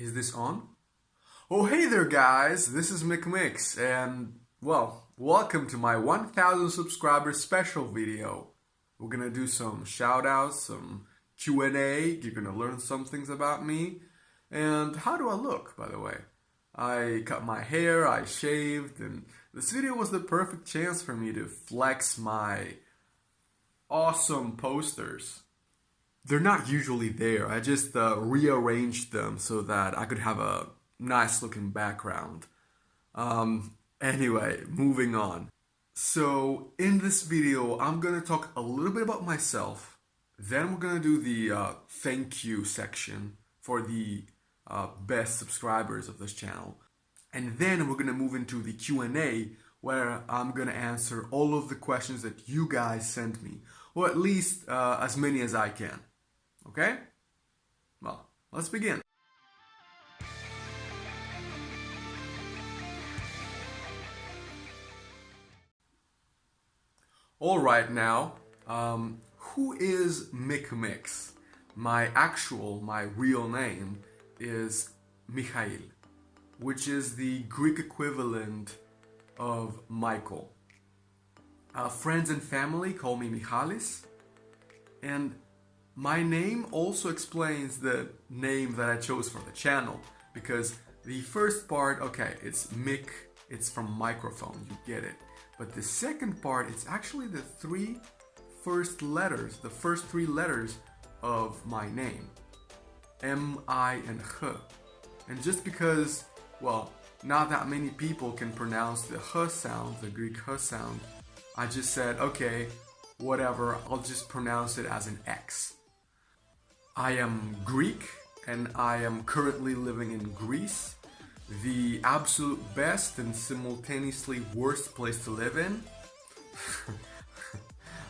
Is this on? Oh, hey there, guys! This is MicMix, and well, welcome to my 1000 subscribers special video. We're gonna do some shoutouts, some Q&A. You're gonna learn some things about me. And how do I look, by the way? I cut my hair, I shaved, and this video was the perfect chance for me to flex my awesome posters. They're not usually there. I just rearranged them so that I could have a nice looking background. Anyway, moving on. So in this video, I'm gonna talk a little bit about myself. Then we're gonna do the thank you section for the best subscribers of this channel. And then we're gonna move into the Q&A where I'm gonna answer all of the questions that you guys sent me. Or at least as many as I can. Okay? Well, let's begin. Alright now, who is MicMix? My real name is Michael, which is the Greek equivalent of Michael. Friends and family call me Michalis, and my name also explains the name that I chose for the channel, because the first part, okay, it's mic, it's from microphone, you get it. But the second part, it's actually the first three letters of my name. M, I, and H. And just because, well, not that many people can pronounce the H sound, the Greek H sound, I just said, okay, whatever, I'll just pronounce it as an X. I am Greek, and I am currently living in Greece, the absolute best and simultaneously worst place to live in.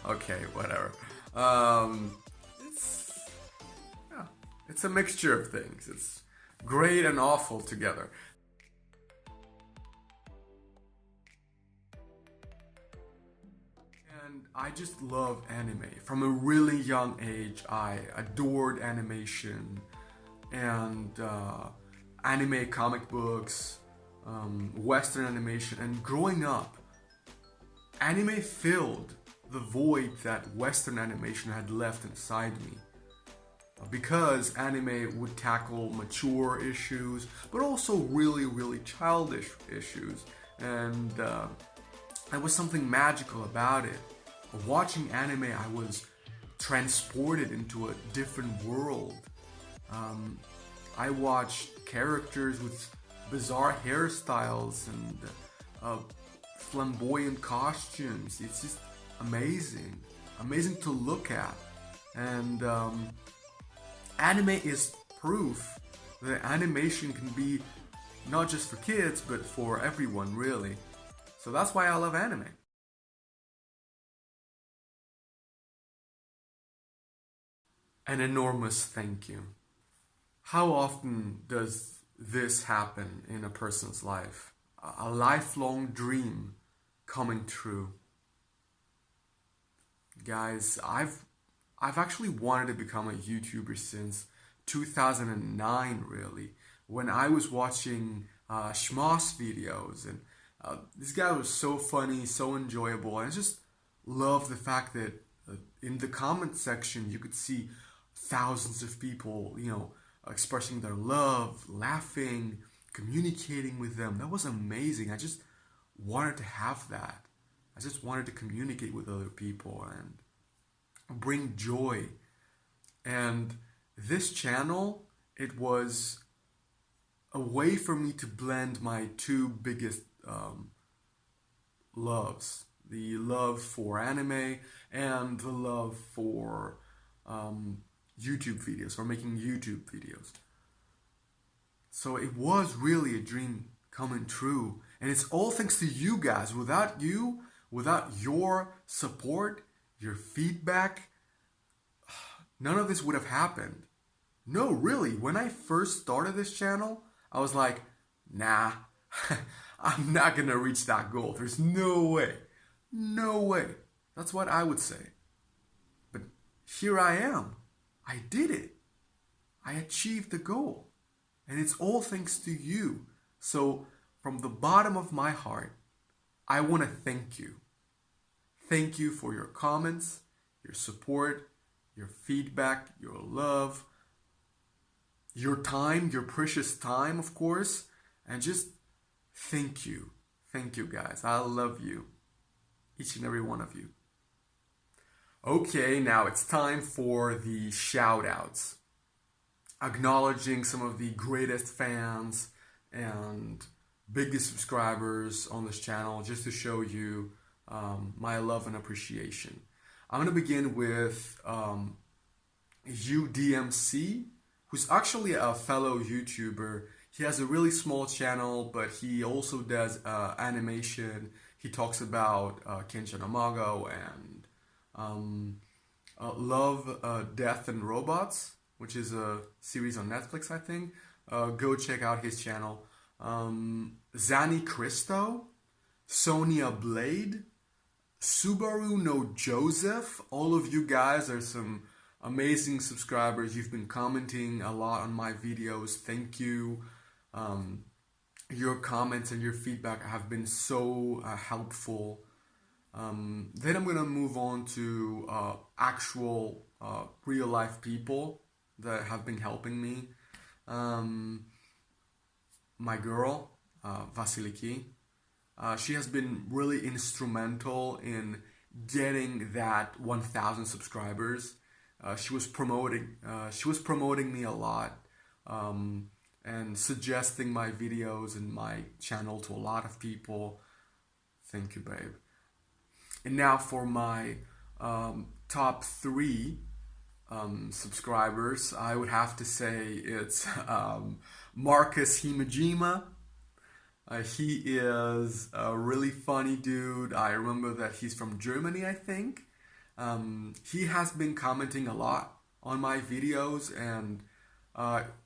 Okay, whatever. It's a mixture of things. It's great and awful together. And I just love anime. From a really young age, I adored animation and anime comic books, Western animation, and growing up, anime filled the void that Western animation had left inside me. Because anime would tackle mature issues, but also really childish issues, and there was something magical about it. Watching anime, I was transported into a different world. I watched characters with bizarre hairstyles and flamboyant costumes. It's just amazing to look at. And anime is proof that animation can be not just for kids, but for everyone, really. So that's why I love anime. An enormous thank you. How often does this happen in a person's life? A lifelong dream coming true. Guys, I've actually wanted to become a YouTuber since 2009, really, when I was watching Schmoss videos, and this guy was so funny, so enjoyable, and I just love the fact that in the comment section you could see thousands of people, expressing their love, laughing, communicating with them. That was amazing. I just wanted to have that. I just wanted to communicate with other people and bring joy. And this channel, it was a way for me to blend my two biggest loves. The love for anime and the love for YouTube videos, or making YouTube videos. So it was really a dream coming true, and it's all thanks to you guys. Without you, without your support, your feedback, none of this would have happened. No, really, when I first started this channel, I was like, nah, I'm not gonna reach that goal. There's no way. No way. That's what I would say. But here I am. I did it. I achieved the goal. And it's all thanks to you. So from the bottom of my heart, I want to thank you. Thank you for your comments, your support, your feedback, your love, your time, your precious time, of course, and just thank you. Thank you, guys. I love you, each and every one of you. Okay, now it's time for the shout outs. Acknowledging some of the greatest fans and biggest subscribers on this channel just to show you my love and appreciation. I'm going to begin with UDMC, who's actually a fellow YouTuber. He has a really small channel, but he also does animation. He talks about Kenshin Amago and Love, Death, and Robots, which is a series on Netflix, I think. Go check out his channel. Zani Christo, Sonia Blade, Subaru no Joseph. All of you guys are some amazing subscribers. You've been commenting a lot on my videos. Thank you. Your comments and your feedback have been so helpful. Then I'm gonna move on to actual real life people that have been helping me. My girl, Vasiliki, she has been really instrumental in getting that 1,000 subscribers. She was promoting me a lot, and suggesting my videos and my channel to a lot of people. Thank you, babe. And now for my top 3 subscribers, I would have to say it's Marcus Himajima. He is a really funny dude. I remember that he's from Germany, I think. He has been commenting a lot on my videos, and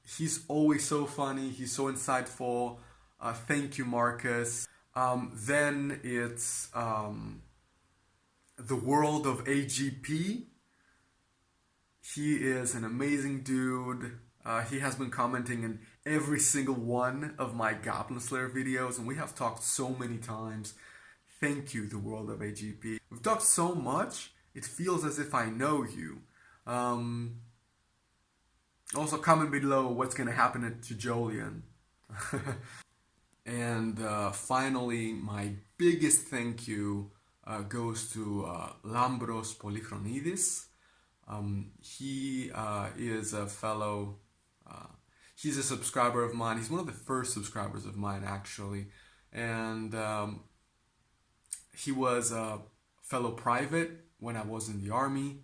he's always so funny. He's so insightful. Thank you, Marcus. Then it's The World of AGP. He is an amazing dude. He has been commenting in every single one of my Goblin Slayer videos, and we have talked so many times. Thank you, The World of AGP. We've talked so much, it feels as if I know you. Also, comment below what's going to happen to Jolian. And finally, my biggest thank you goes to Lambros Polychronidis. He is a fellow, he's a subscriber of mine. He's one of the first subscribers of mine, actually. And he was a fellow private when I was in the army,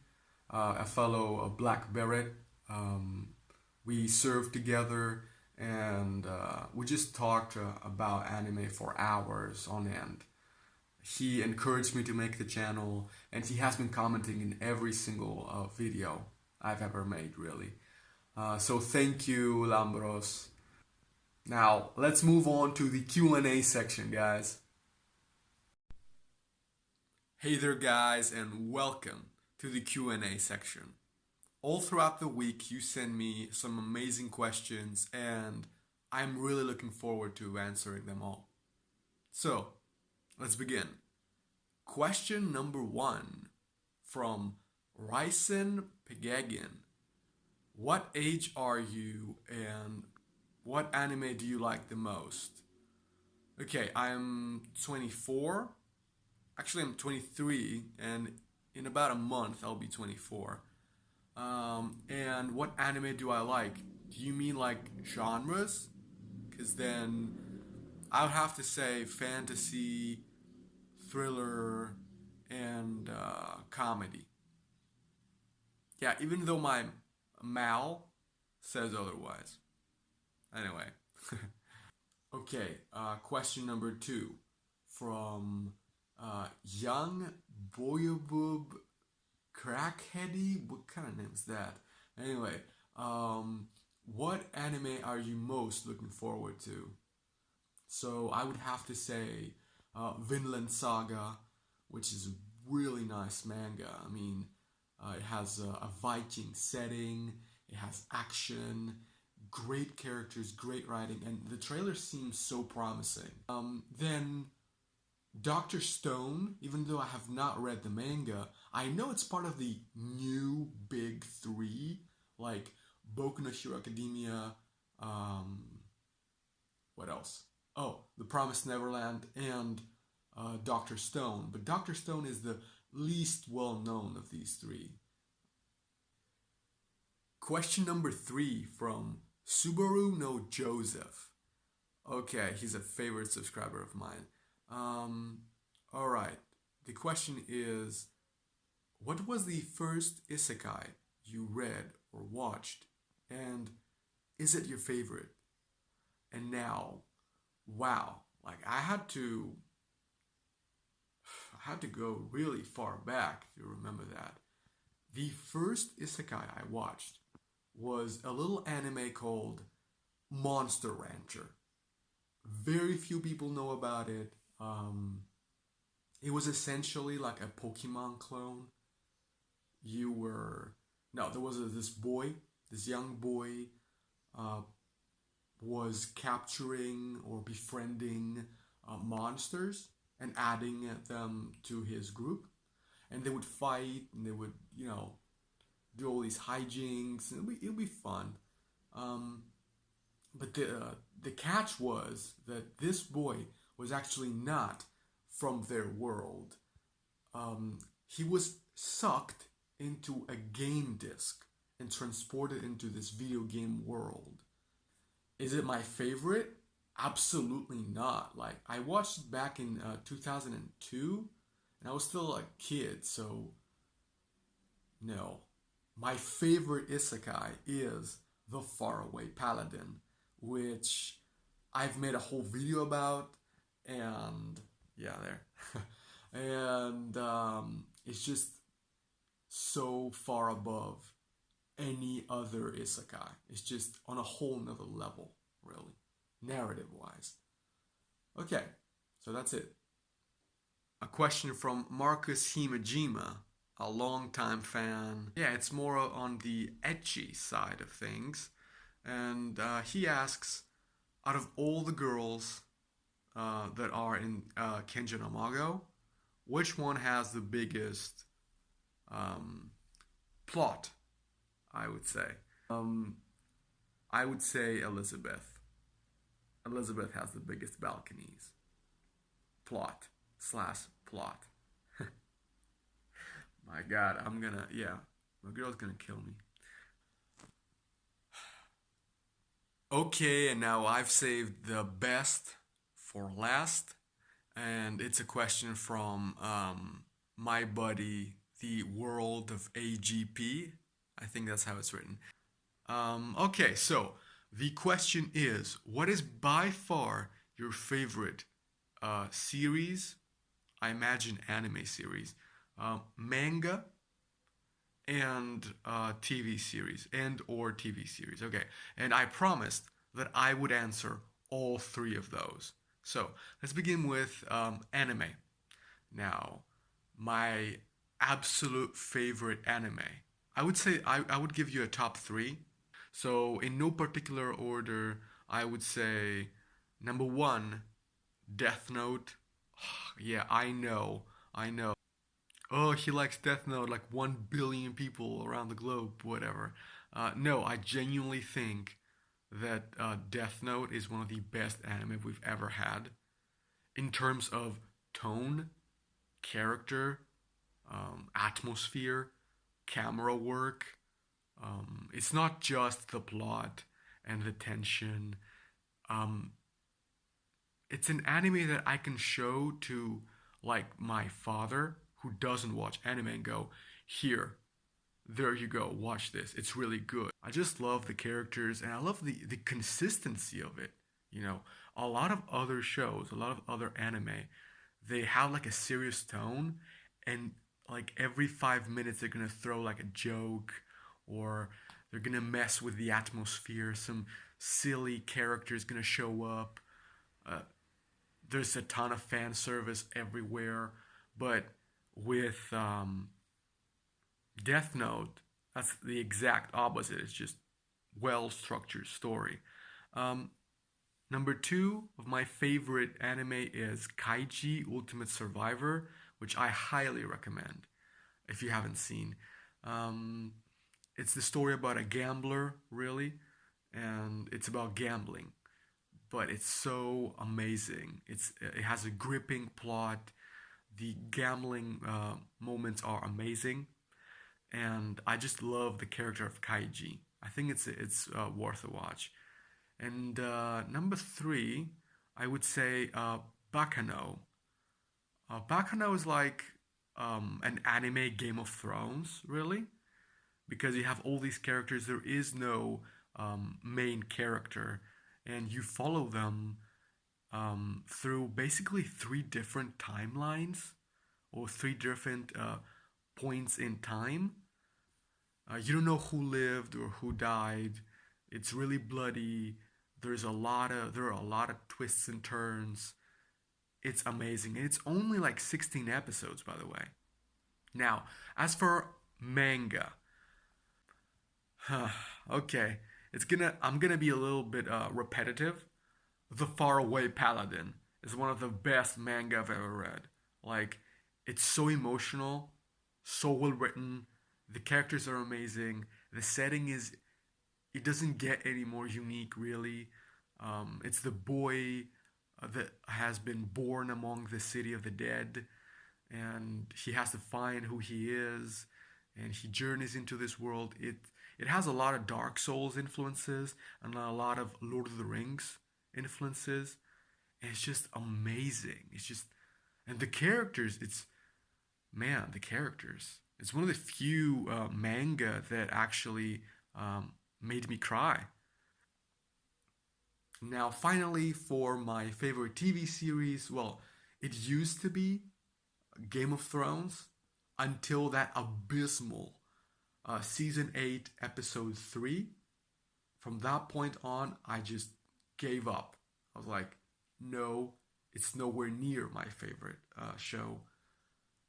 a fellow black beret. We served together, and we just talked about anime for hours on end. He encouraged me to make the channel, and he has been commenting in every single video I've ever made, really. So thank you, Lambros. Now, let's move on to the Q&A section, guys. Hey there, guys, and welcome to the Q&A section. All throughout the week, you send me some amazing questions, and I'm really looking forward to answering them all. So, let's begin. Question number 1 from Ryson Pegagin. What age are you, and what anime do you like the most? Okay, I'm 24. Actually, I'm 23, and in about a month, I'll be 24. And what anime do I like? Do you mean like genres? Because then I would have to say fantasy, thriller, and comedy. Yeah, even though my Mal says otherwise. Anyway. Okay, question number 2 from Young Boyaboob Crackheady. What kind of name is that? Anyway, what anime are you most looking forward to? So I would have to say Vinland Saga, which is a really nice manga. I mean, it has a Viking setting, it has action, great characters, great writing, and the trailer seems so promising. Then Dr. Stone, even though I have not read the manga, I know it's part of the new big three, like Boku no Hero Academia, what else? Oh, The Promised Neverland and Dr. Stone. But Dr. Stone is the least well known of these three. Question number 3 from Subaru no Joseph. Okay, he's a favorite subscriber of mine. Alright. The question is, what was the first isekai you read or watched? And is it your favorite? And now, wow, like I had to go really far back to remember that. The first isekai I watched was a little anime called Monster Rancher. Very few people know about it. It was essentially like a Pokemon clone. There was this young boy, was capturing or befriending monsters and adding them to his group. And they would fight and they would, do all these hijinks. And it'll be fun. But the catch was that this boy was actually not from their world. He was sucked into a game disc and transported into this video game world. Is it my favorite? Absolutely not. Like, I watched it back in 2002, and I was still a kid, so no. My favorite isekai is The Faraway Paladin, which I've made a whole video about, and yeah, there. And it's just so far above any other isekai. It's just on a whole nother level, really, narrative-wise. Okay, so that's it. A question from Marcus Himajima, a longtime fan. Yeah, it's more on the ecchi side of things. And he asks, out of all the girls that are in Kenja no Mago, which one has the biggest plot, I would say? I would say Elizabeth. Elizabeth has the biggest balconies. Plot. My God, my girl's gonna kill me. Okay, and now I've saved the best for last, and it's a question from my buddy, the World of AGP. I think that's how it's written. Okay, so the question is, what is by far your favorite series? I imagine anime series, manga, and TV series, or TV series. Okay, and I promised that I would answer all 3 of those. So let's begin with anime. Now, my absolute favorite anime. I would say I would give you a top 3. So in no particular order, I would say number 1, Death Note. Yeah, I know. Oh, he likes Death Note, like 1 billion people around the globe, whatever. No, I genuinely think that Death Note is one of the best anime we've ever had. In terms of tone, character, atmosphere, camera work. It's not just the plot and the tension. It's an anime that I can show to, like, my father who doesn't watch anime and go, here, there you go, watch this. It's really good. I just love the characters and I love the consistency of it. A lot of other shows, a lot of other anime, they have like a serious tone, and like every 5 minutes they're gonna throw like a joke, or they're gonna mess with the atmosphere. Some silly character is gonna show up. There's a ton of fan service everywhere, but with Death Note, that's the exact opposite. It's just well-structured story. Um, Number two of my favorite anime is Kaiji Ultimate Survivor, which I highly recommend if you haven't seen. Um, it's the story about a gambler, really, and it's about gambling, but it's so amazing. It has a gripping plot. The gambling moments are amazing, and I just love the character of Kaiji. I think it's worth a watch. And number three, I would say Bakano. Bakano is like an anime Game of Thrones, really, because you have all these characters. There is no main character, and you follow them through basically three different timelines or three different points in time. You don't know who lived or who died. It's really bloody. There are a lot of twists and turns. It's amazing. And it's only like 16 episodes, by the way. Now, as for manga, okay, I'm gonna be a little bit repetitive. The Faraway Paladin is one of the best manga I've ever read. Like, it's so emotional, so well written. The characters are amazing. The setting is, it doesn't get any more unique, really. It's the boy that has been born among the city of the dead, and he has to find who he is, and he journeys into this world. It has a lot of Dark Souls influences and a lot of Lord of the Rings influences. And it's just amazing. It's just, and the characters. It's man, the characters. It's one of the few manga that actually made me cry. Now, finally, for my favorite TV series, well, it used to be Game of Thrones until that abysmal season 8, episode 3. From that point on, I just gave up. I was like, no, it's nowhere near my favorite show.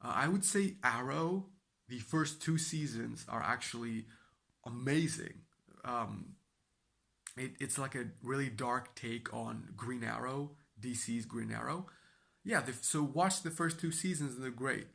I would say Arrow, the first two seasons are actually amazing. Um, it's like a really dark take on Green Arrow, DC's Green Arrow. Yeah, so watch the first two seasons and they're great.